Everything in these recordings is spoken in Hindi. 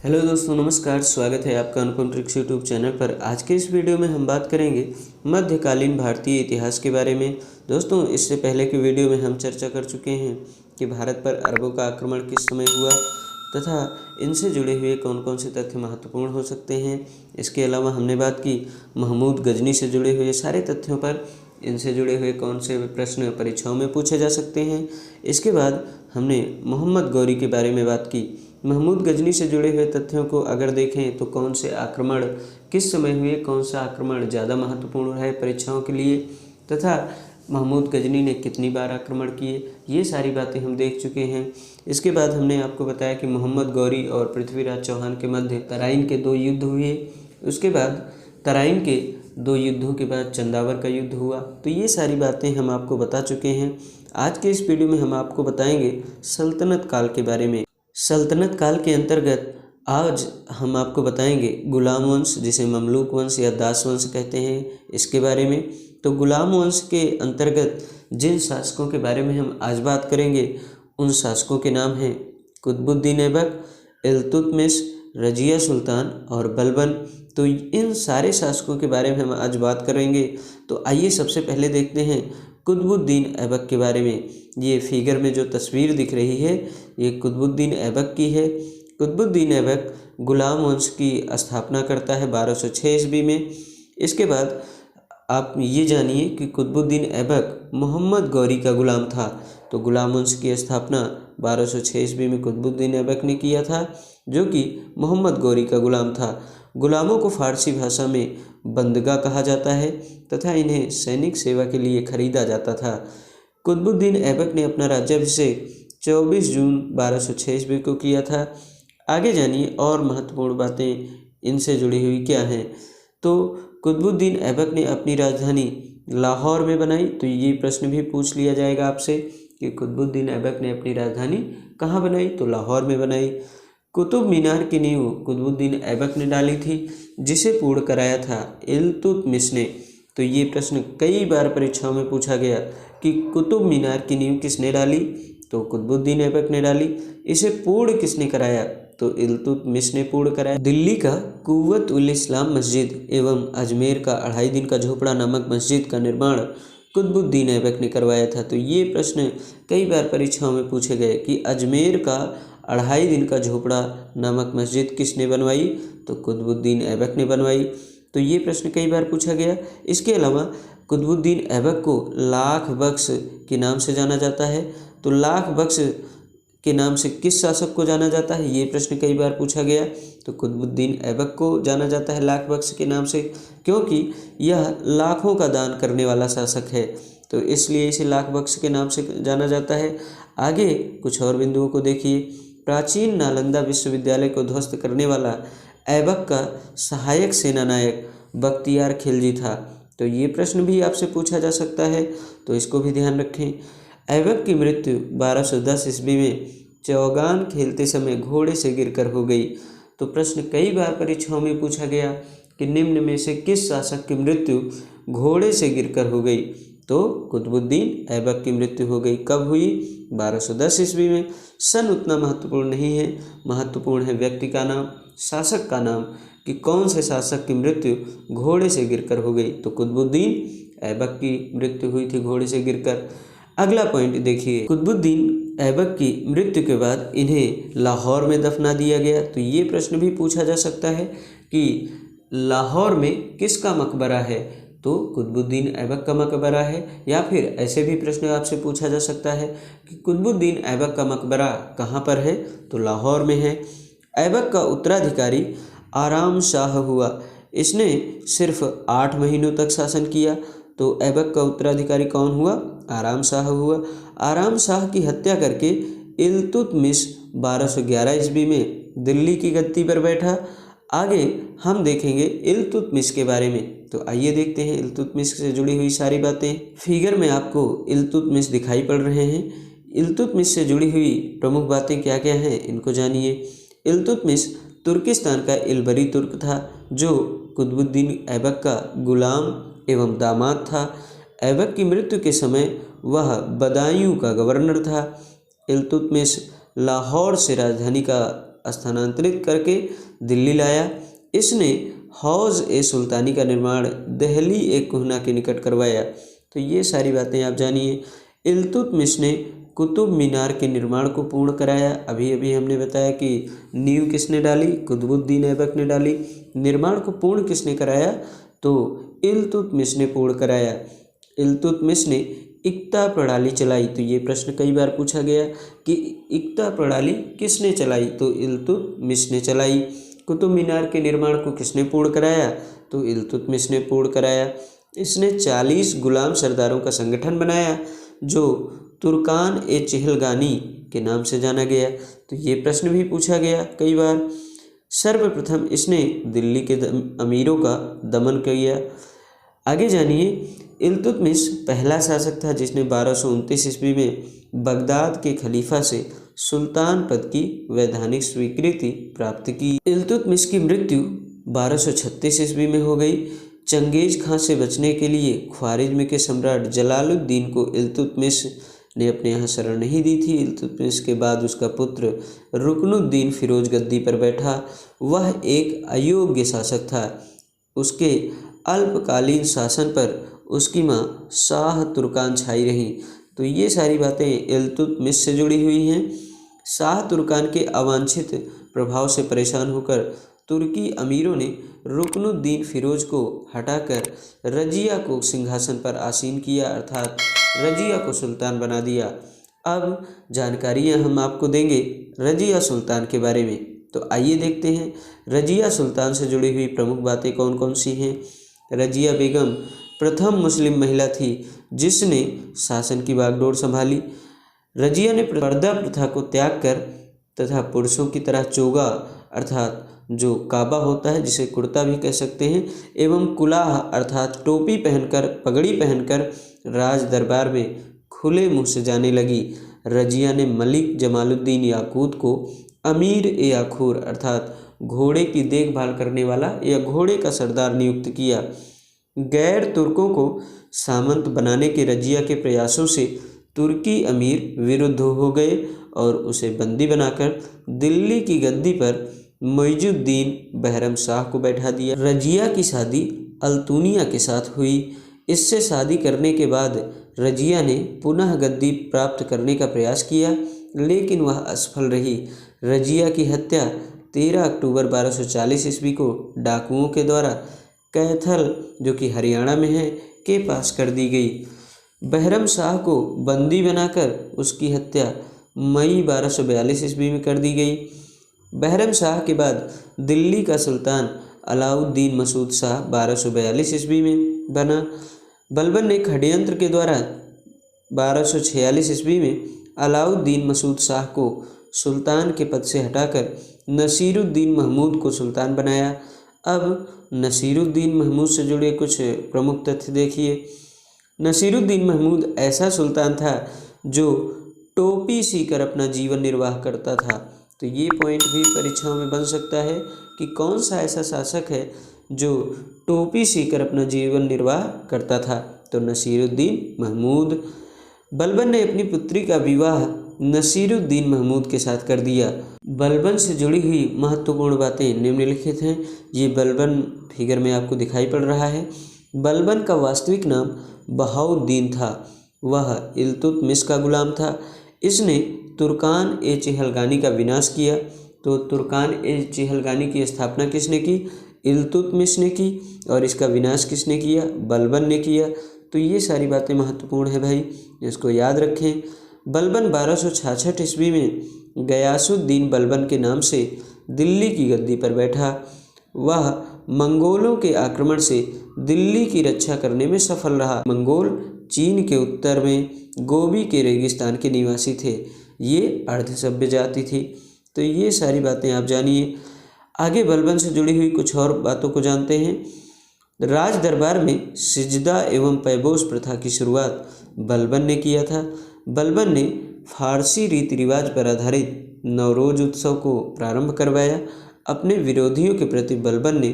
हेलो दोस्तों, नमस्कार। स्वागत है आपका अनुपम ट्रिक्स यूट्यूब चैनल पर। आज के इस वीडियो में हम बात करेंगे मध्यकालीन भारतीय इतिहास के बारे में। दोस्तों, इससे पहले की वीडियो में हम चर्चा कर चुके हैं कि भारत पर अरबों का आक्रमण किस समय हुआ तथा इनसे जुड़े हुए कौन कौन से तथ्य महत्वपूर्ण हो सकते हैं। इसके अलावा हमने बात की महमूद गजनी से जुड़े हुए सारे तथ्यों पर, इनसे जुड़े हुए कौन से प्रश्न परीक्षाओं में पूछे जा सकते हैं। इसके बाद हमने मोहम्मद गौरी के बारे में बात की। महमूद गजनी से जुड़े हुए तथ्यों को अगर देखें तो कौन से आक्रमण किस समय हुए, कौन सा आक्रमण ज़्यादा महत्वपूर्ण है परीक्षाओं के लिए, तथा महमूद गजनी ने कितनी बार आक्रमण किए, ये सारी बातें हम देख चुके हैं। इसके बाद हमने आपको बताया कि मोहम्मद गौरी और पृथ्वीराज चौहान के मध्य तराइन के 2 युद्ध हुए। उसके बाद तराइन के 2 युद्धों के बाद चंदावर का युद्ध हुआ। तो ये सारी बातें हम आपको बता चुके हैं। आज के इस वीडियो में हम आपको बताएंगे सल्तनत काल के बारे में। सल्तनत काल के अंतर्गत आज हम आपको बताएंगे गुलाम वंश, जिसे ममलूक वंश या दास वंश कहते हैं, इसके बारे में। तो गुलाम वंश के अंतर्गत जिन शासकों के बारे में हम आज बात करेंगे उन शासकों के नाम हैं कुतुबुद्दीन ऐबक, इल्तुतमिश, रजिया सुल्तान और बलबन। तो इन सारे शासकों के बारे में हम आज बात करेंगे। तो आइए सबसे पहले देखते हैं कुतुबुद्दीन ऐबक के बारे में। ये फिगर में जो तस्वीर दिख रही है ये कुतुबुद्दीन ऐबक की है। कुतुबुद्दीन ऐबक गुलाम वंश की स्थापना करता है 1206 ईस्वी में। इसके बाद आप ये जानिए कि कुतुबुद्दीन ऐबक मोहम्मद गौरी का गुलाम था। तो गुलाम वंश की स्थापना 1206 ईस्वी में कुतुबुद्दीन ऐबक ने किया था, जो कि मोहम्मद गौरी का गुलाम था। गुलामों को फारसी भाषा में बंदगा कहा जाता है तथा इन्हें सैनिक सेवा के लिए खरीदा जाता था। कुतुबुद्दीन ऐबक ने अपना राज्याभिषेक 24 जून 1206 ईस्वी को किया था। आगे जानिए और महत्वपूर्ण बातें इनसे जुड़ी हुई क्या हैं। तो कुतुबुद्दीन ऐबक ने अपनी राजधानी लाहौर में बनाई। तो ये प्रश्न भी पूछ लिया जाएगा आपसे कि कुतुबुद्दीन ऐबक ने अपनी राजधानी कहाँ बनाई, तो लाहौर में बनाई। कुतुब मीनार की नींव कुतुबुद्दीन ऐबक ने डाली थी, जिसे पूर्ण कराया था इल्तुतमिश ने। तो ये प्रश्न कई बार परीक्षाओं में पूछा गया कि कुतुब मीनार की नींव किसने डाली, तो कुतुबुद्दीन ऐबक ने डाली। इसे पूर्ण किसने कराया, तो इल्तुतमिश ने पूर्ण कराया। दिल्ली का कुव्वत उल इस्लाम मस्जिद एवं अजमेर का 2.5 दिन का झोपड़ा नामक मस्जिद का निर्माण कुतुबुद्दीन ऐबक ने करवाया था। तो ये प्रश्न कई बार परीक्षाओं में पूछे गए कि अजमेर का 2.5 दिन का झोपड़ा नामक मस्जिद किसने बनवाई, तो कुतुबुद्दीन ऐबक ने बनवाई। तो ये प्रश्न कई बार पूछा गया। इसके अलावा कुतुबुद्दीन ऐबक को लाख बख्श के नाम से जाना जाता है। तो लाख बख्श के नाम से किस शासक को जाना जाता है, ये प्रश्न कई बार पूछा गया। तो कुतुबुद्दीन ऐबक को जाना जाता है लाख बख्श के नाम से, क्योंकि यह लाखों का दान करने वाला शासक है, तो इसलिए इसे लाख बख्श के नाम से जाना जाता है। आगे कुछ और बिंदुओं को देखिए। प्राचीन नालंदा विश्वविद्यालय को ध्वस्त करने वाला ऐबक का सहायक सेनानायक बख्तियार खिलजी था। तो ये प्रश्न भी आपसे पूछा जा सकता है, तो इसको भी ध्यान रखें। ऐबक की मृत्यु 1210 ईस्वी में चौगान खेलते समय घोड़े से गिरकर हो गई। तो प्रश्न कई बार परीक्षाओं में पूछा गया कि निम्न में से किस शासक की मृत्यु घोड़े से गिरकर हो गई, तो कुतुबुद्दीन ऐबक की मृत्यु हो गई। कब हुई, 1210 ईस्वी में। सन उतना महत्वपूर्ण नहीं है, महत्वपूर्ण है व्यक्ति का नाम, शासक का नाम, कि कौन से शासक की मृत्यु घोड़े से गिरकर हो गई, तो कुतुबुद्दीन ऐबक की मृत्यु हुई थी घोड़े से गिरकर। अगला पॉइंट देखिए, कुतुबुद्दीन ऐबक की मृत्यु के बाद इन्हें लाहौर में दफना दिया गया। तो ये प्रश्न भी पूछा जा सकता है कि लाहौर में किसका मकबरा है, तो कुतुबुद्दीन ऐबक का मकबरा है। या फिर ऐसे भी प्रश्न आपसे पूछा जा सकता है कि कुतुबुद्दीन ऐबक का मकबरा कहाँ पर है, तो लाहौर में है। ऐबक का उत्तराधिकारी आराम शाह हुआ। इसने सिर्फ 8 महीनों तक शासन किया। तो ऐबक का उत्तराधिकारी कौन हुआ, आराम शाह हुआ। आराम शाह की हत्या करके इल्तुतमिश 1211 ईस्वी में दिल्ली की गद्दी पर बैठा। आगे हम देखेंगे इल्तुतमिश के बारे में। तो आइए देखते हैं इल्तुतमिश से जुड़ी हुई सारी बातें। फिगर में आपको इल्तुतमिश दिखाई पड़ रहे हैं। इल्तुतमिश से जुड़ी हुई प्रमुख बातें क्या क्या हैं, इनको जानिए। इल्तुतमिश तुर्किस्तान का इलबरी तुर्क था, जो कुतुबुद्दीन ऐबक का गुलाम एवं दामाद था। ऐबक की मृत्यु के समय वह बदायूं का गवर्नर था। इल्तुतमिश लाहौर से राजधानी का स्थानांतरित करके दिल्ली लाया। इसने हौज ए सुल्तानी का निर्माण दहली ए कुहना के निकट करवाया। तो ये सारी बातें आप जानिए। इल्तुतमिश ने कुतुब मीनार के निर्माण को पूर्ण कराया। अभी अभी हमने बताया कि नींव किसने डाली, कुतुबुद्दीन ऐबक ने डाली। निर्माण को पूर्ण किसने कराया, तो इल्तुतमिश ने पूर्ण कराया। इल्तुतमिश ने इक्ता प्रणाली चलाई। तो ये प्रश्न कई बार पूछा गया कि इक्ता प्रणाली किसने चलाई, तो इल्तुतमिश ने चलाई। कुतुब मीनार के निर्माण को किसने पूर्ण कराया, तो इल्तुतमिश ने पूर्ण कराया। इसने 40 गुलाम सरदारों का संगठन बनाया जो तुर्कान ए चहलगानी के नाम से जाना गया। तो ये प्रश्न भी पूछा गया कई बार। सर्वप्रथम इसने दिल्ली के अमीरों का दमन किया। आगे जानिए, इल्तुतमिश पहला शासक था जिसने 1229 ईस्वी में बगदाद के खलीफा से सुल्तान पद की वैधानिक स्वीकृति प्राप्त की। इल्तुतमिश की मृत्यु 1236 ईस्वी में हो गई। चंगेज खां से बचने के लिए ख्वारिज्म के सम्राट जलालुद्दीन को इल्तुतमिश ने अपने यहाँ शरण नहीं दी थी। इल्तुतमिश के बाद उसका पुत्र रुकनुद्दीन फिरोज गद्दी पर बैठा। वह एक अयोग्य शासक था। उसके अल्पकालीन शासन पर उसकी माँ शाह तुर्कान छाई रहीं। तो ये सारी बातें इल्तुतमिश से जुड़ी हुई हैं। शाह तुर्कान के अवांछित प्रभाव से परेशान होकर तुर्की अमीरों ने रुकनुद्दीन फिरोज को हटाकर रजिया को सिंहासन पर आसीन किया, अर्थात रजिया को सुल्तान बना दिया। अब जानकारियाँ हम आपको देंगे रजिया सुल्तान के बारे में। तो आइए देखते हैं रजिया सुल्तान से जुड़ी हुई प्रमुख बातें कौन कौन सी हैं। रजिया बेगम प्रथम मुस्लिम महिला थी जिसने शासन की बागडोर संभाली। रजिया ने पर्दा प्रथा को त्याग कर तथा पुरुषों की तरह चोगा अर्थात जो काबा होता है, जिसे कुर्ता भी कह सकते हैं, एवं कुलाह अर्थात टोपी पहनकर, पगड़ी पहनकर राज दरबार में खुले मुंह से जाने लगी। रजिया ने मलिक जमालुद्दीन याकूत को अमीर ए याखूर अर्थात घोड़े की देखभाल करने वाला या घोड़े का सरदार नियुक्त किया। गैर तुर्कों को सामंत बनाने के रजिया के प्रयासों से तुर्की अमीर विरुद्ध हो गए और उसे बंदी बनाकर दिल्ली की गद्दी पर मुइजुद्दीन बहरम शाह को बैठा दिया। रजिया की शादी अल्तुनिया के साथ हुई। इससे शादी करने के बाद रजिया ने पुनः गद्दी प्राप्त करने का प्रयास किया, लेकिन वह असफल रही। रजिया की हत्या 13 अक्टूबर 1240 ईस्वी को डाकुओं के द्वारा कैथल, जो कि हरियाणा में है, के पास कर दी गई। बहरम शाह को बंदी बनाकर उसकी हत्या मई 1242 ईस्वी में कर दी गई। बहरम शाह के बाद दिल्ली का सुल्तान अलाउद्दीन मसूद शाह 1242 ईस्वी में बना। बलबन ने षड्यंत्र के द्वारा 1246 ईस्वी में अलाउद्दीन मसूद शाह को सुल्तान के पद से हटाकर नसीरुद्दीन महमूद को सुल्तान बनाया। अब नसीरुद्दीन महमूद से जुड़े कुछ प्रमुख तथ्य देखिए। नसीरुद्दीन महमूद ऐसा सुल्तान था जो टोपी सीकर अपना जीवन निर्वाह करता था। तो ये पॉइंट भी परीक्षाओं में बन सकता है कि कौन सा ऐसा शासक है जो टोपी सीकर अपना जीवन निर्वाह करता था, तो नसीरुद्दीन महमूद। बलबन ने अपनी पुत्री का विवाह नसीरुद्दीन महमूद के साथ कर दिया। बलबन से जुड़ी हुई महत्वपूर्ण बातें निम्नलिखित हैं। ये बलबन फिगर में आपको दिखाई पड़ रहा है। बलबन का वास्तविक नाम बहाउद्दीन था। वह इल्तुतमिश का गुलाम था। इसने तुर्कान ए चहलगानी का विनाश किया। तो तुर्कान ए चहलगानी की स्थापना किसने की? इल्तुतमिश ने की। और इसका विनाश किसने किया? बलबन ने किया। तो ये सारी बातें महत्वपूर्ण है भाई, इसको याद रखें। बलबन 1266 ईस्वी में गयासुद्दीन बलबन के नाम से दिल्ली की गद्दी पर बैठा। वह मंगोलों के आक्रमण से दिल्ली की रक्षा करने में सफल रहा। मंगोल चीन के उत्तर में गोबी के रेगिस्तान के निवासी थे। ये अर्ध सभ्य जाति थी। तो ये सारी बातें आप जानिए। आगे बलबन से जुड़ी हुई कुछ और बातों को जानते हैं। राज दरबार में सिजदा एवं पैबोस प्रथा की शुरुआत बलबन ने किया था। बलबन ने फारसी रीति रिवाज पर आधारित नवरोज उत्सव को प्रारंभ करवाया। अपने विरोधियों के प्रति बलबन ने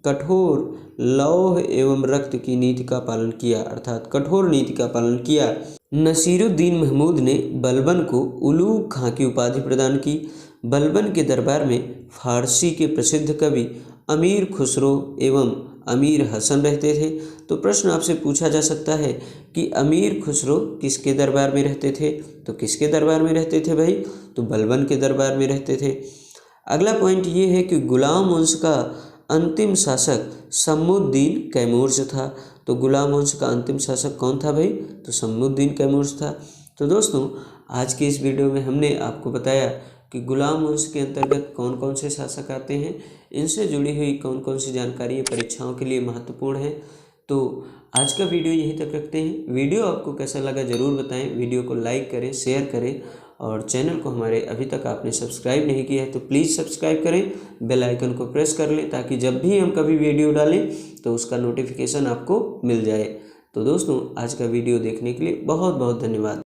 कठोर लौह एवं रक्त की नीति का पालन किया, अर्थात कठोर नीति का पालन किया। नसीरुद्दीन महमूद ने बलबन को उलूग खां की उपाधि प्रदान की। बलबन के दरबार में फारसी के प्रसिद्ध कवि अमीर खुसरो एवं अमीर हसन रहते थे। तो प्रश्न आपसे पूछा जा सकता है कि अमीर खुसरो किसके दरबार में रहते थे? तो किसके दरबार में रहते थे भाई? तो बलबन के दरबार में रहते थे। अगला पॉइंट ये है कि गुलाम वंश का अंतिम शासक शम्सुद्दीन कैमूर्स था। तो गुलाम वंश का अंतिम शासक कौन था भाई? तो शम्सुद्दीन कैमूर्स था। तो दोस्तों आज की इस वीडियो में हमने आपको बताया कि गुलाम वंश के अंतर्गत कौन कौन से शासक आते हैं, इनसे जुड़ी हुई कौन कौन सी जानकारी परीक्षाओं के लिए महत्वपूर्ण है। तो आज का वीडियो यहीं तक रखते हैं। वीडियो आपको कैसा लगा ज़रूर बताएं। वीडियो को लाइक करें, शेयर करें और चैनल को हमारे अभी तक आपने सब्सक्राइब नहीं किया है तो प्लीज़ सब्सक्राइब करें, बेल आइकन को प्रेस कर लें ताकि जब भी हम कभी वीडियो डालें तो उसका नोटिफिकेशन आपको मिल जाए। तो दोस्तों आज का वीडियो देखने के लिए बहुत बहुत धन्यवाद।